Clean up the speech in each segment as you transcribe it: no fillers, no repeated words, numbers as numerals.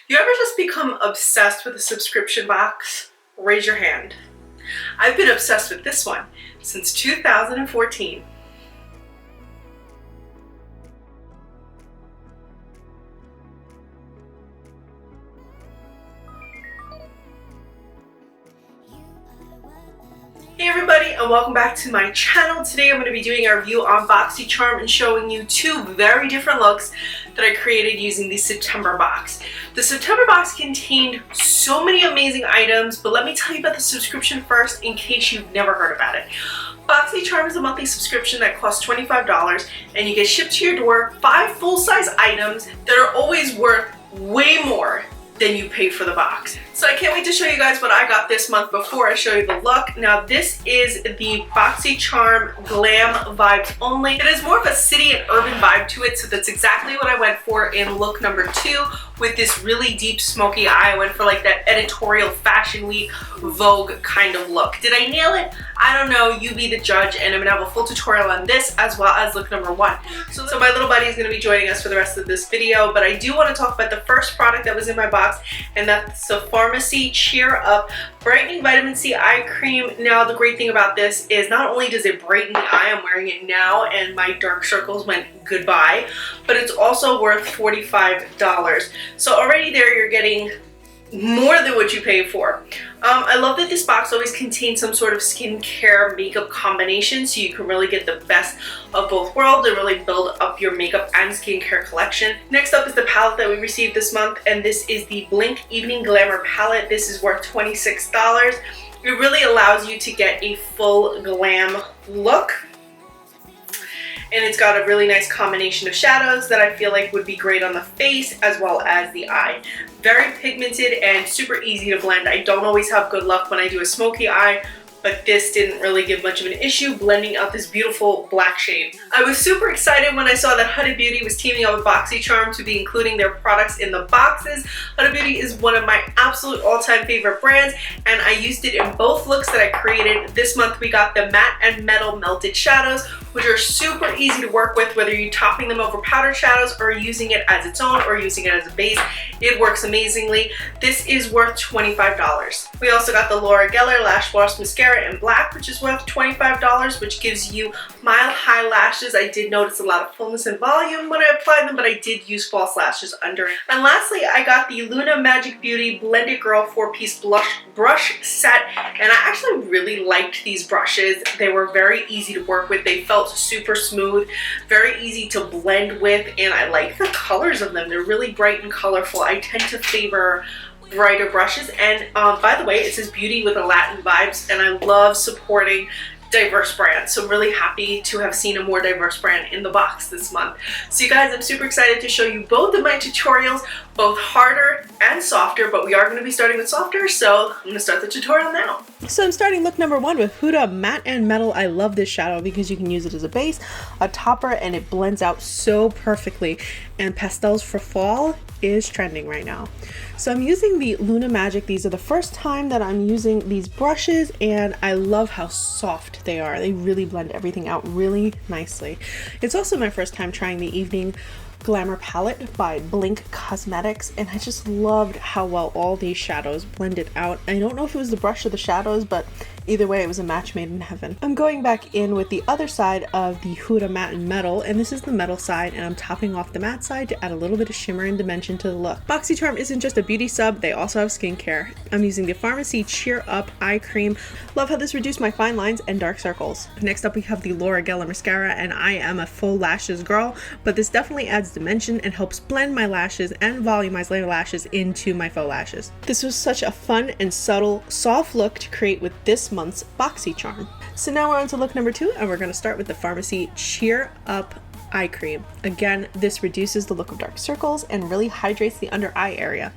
You ever just become obsessed with a subscription box? Raise your hand. I've been obsessed with this one since 2014. Hey everybody, and welcome back to my channel. Today I'm going to be doing a review on Boxycharm and showing you two very different looks that I created using the September box. The September box contained so many amazing items, but let me tell you about the subscription first in case you've never heard about it. Boxycharm is a monthly subscription that costs $25 and you get shipped to your door 5 full-size items that are always worth way more than you paid for the box. So I can't wait to show you guys what I got this month before I show you the look. Now this is the Boxycharm Glam Vibes Only. It has more of a city and urban vibe to it, so that's exactly what I went for in look number 2 with this really deep smoky eye. I went for like that editorial Fashion Week Vogue kind of look. Did I nail it? I don't know, you be the judge, and I'm gonna have a full tutorial on this as well as look number 1. So my little buddy is gonna be joining us for the rest of this video, but I do wanna talk about the first product that was in my box, and that's the Pharmacy Cheer Up Brightening Vitamin C Eye Cream. Now the great thing about this is not only does it brighten the eye, I'm wearing it now and my dark circles went goodbye, but it's also worth $45. So already there you're getting more than what you pay for. I love that this box always contains some sort of skincare makeup combination, so you can really get the best of both worlds and really build up your makeup and skincare collection. Next up is the palette that we received this month, and this is the Blink Evening Glamour palette. This is worth $26. It really allows you to get a full glam look, and it's got a really nice combination of shadows that I feel like would be great on the face as well as the eye. Very pigmented and super easy to blend. I don't always have good luck when I do a smoky eye, but this didn't really give much of an issue blending out this beautiful black shade. I was super excited when I saw that Huda Beauty was teaming up with Boxycharm to be including their products in the boxes. Huda Beauty is one of my absolute all-time favorite brands, and I used it in both looks that I created. This month we got the Matte and Metal Melted Shadows, which are super easy to work with, whether you're topping them over powdered shadows or using it as its own or using it as a base. It works amazingly. This is worth $25. We also got the Laura Geller Lash Gloss Mascara in black, which is worth $25, which gives you mild high lashes. I did notice a lot of fullness and volume when I applied them, but I did use false lashes under it. And lastly, I got the Luna Magic Beauty Blended Girl 4-piece brush set, and I actually really liked these brushes. They were very easy to work with. They felt super smooth, very easy to blend with, and I like the colors of them. They're really bright and colorful. I tend to favor brighter brushes, and by the way, it says beauty with a Latin vibes, and I love supporting diverse brands, so I'm really happy to have seen a more diverse brand in the box this month. So you guys, I'm super excited to show you both of my tutorials, both harder and softer, but we are going to be starting with softer, so I'm going to start the tutorial now. So I'm starting look number 1 with Huda Matte and Metal. I love this shadow because you can use it as a base, a topper, and it blends out so perfectly, and pastels for fall is trending right now. So I'm using the Luna Magic. These are the first time that I'm using these brushes, and I love how soft they are. They really blend everything out really nicely. It's also my first time trying the Evening Glamour palette by Blink Cosmetics, and I just loved how well all these shadows blended out. I don't know if it was the brush or the shadows, but either way, it was a match made in heaven. I'm going back in with the other side of the Huda Matte and Metal, and this is the metal side, and I'm topping off the matte side to add a little bit of shimmer and dimension to the look. Boxycharm isn't just a beauty sub, they also have skincare. I'm using the Pharmacy Cheer Up Eye Cream. Love how this reduced my fine lines and dark circles. Next up we have the Laura Geller Mascara, and I am a full lashes girl, but this definitely adds dimension and helps blend my lashes and volumize my lashes into my faux lashes. This was such a fun and subtle, soft look to create with this month's Boxycharm. So now we're on to look number 2, and we're going to start with the Pharmacy Cheer Up eye cream. Again, this reduces the look of dark circles and really hydrates the under eye area.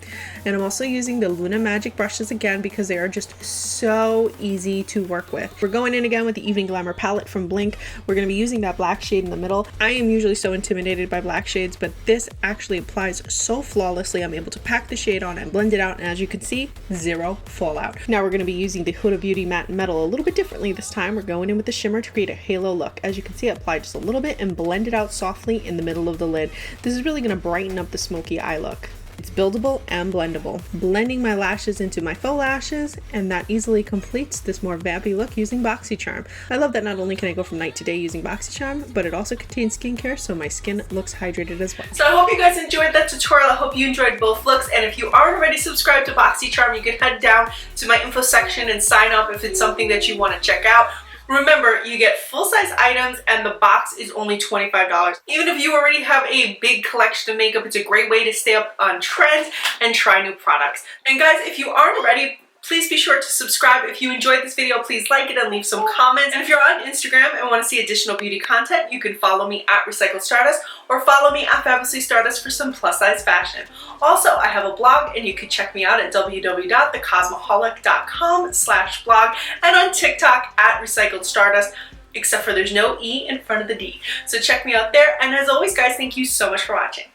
And I'm also using the Luna Magic brushes again because they are just so easy to work with. We're going in again with the Evening Glamour palette from Blink. We're going to be using that black shade in the middle. I am usually so intimidated by black shades, but this actually applies so flawlessly. I'm able to pack the shade on and blend it out, and as you can see, zero fallout. Now we're going to be using the Huda Beauty Matte and Metal a little bit differently this time. We're going in with the shimmer to create a halo look. As you can see, I applied just a little bit and blend it out softly in the middle of the lid. This is really going to brighten up the smoky eye look. It's buildable and blendable, blending my lashes into my faux lashes, and that easily completes this more vampy look using Boxycharm. I love that not only can I go from night to day using Boxycharm, but it also contains skincare, so my skin looks hydrated as well. So I hope you guys enjoyed that tutorial. I hope you enjoyed both looks, and if you aren't already subscribed to Boxycharm, you can head down to my info section and sign up if it's something that you want to check out. Remember, you get full-size items and the box is only $25. Even if you already have a big collection of makeup, it's a great way to stay up on trends and try new products. And guys, if you aren't already, please be sure to subscribe. If you enjoyed this video, please like it and leave some comments. And if you're on Instagram and want to see additional beauty content, you can follow me at Recycled Stardust or follow me at Fabulously Stardust for some plus-size fashion. Also, I have a blog and you can check me out at www.thecosmoholic.com/blog and on TikTok at Recycled Stardust, except for there's no E in front of the D. So check me out there. And as always, guys, thank you so much for watching.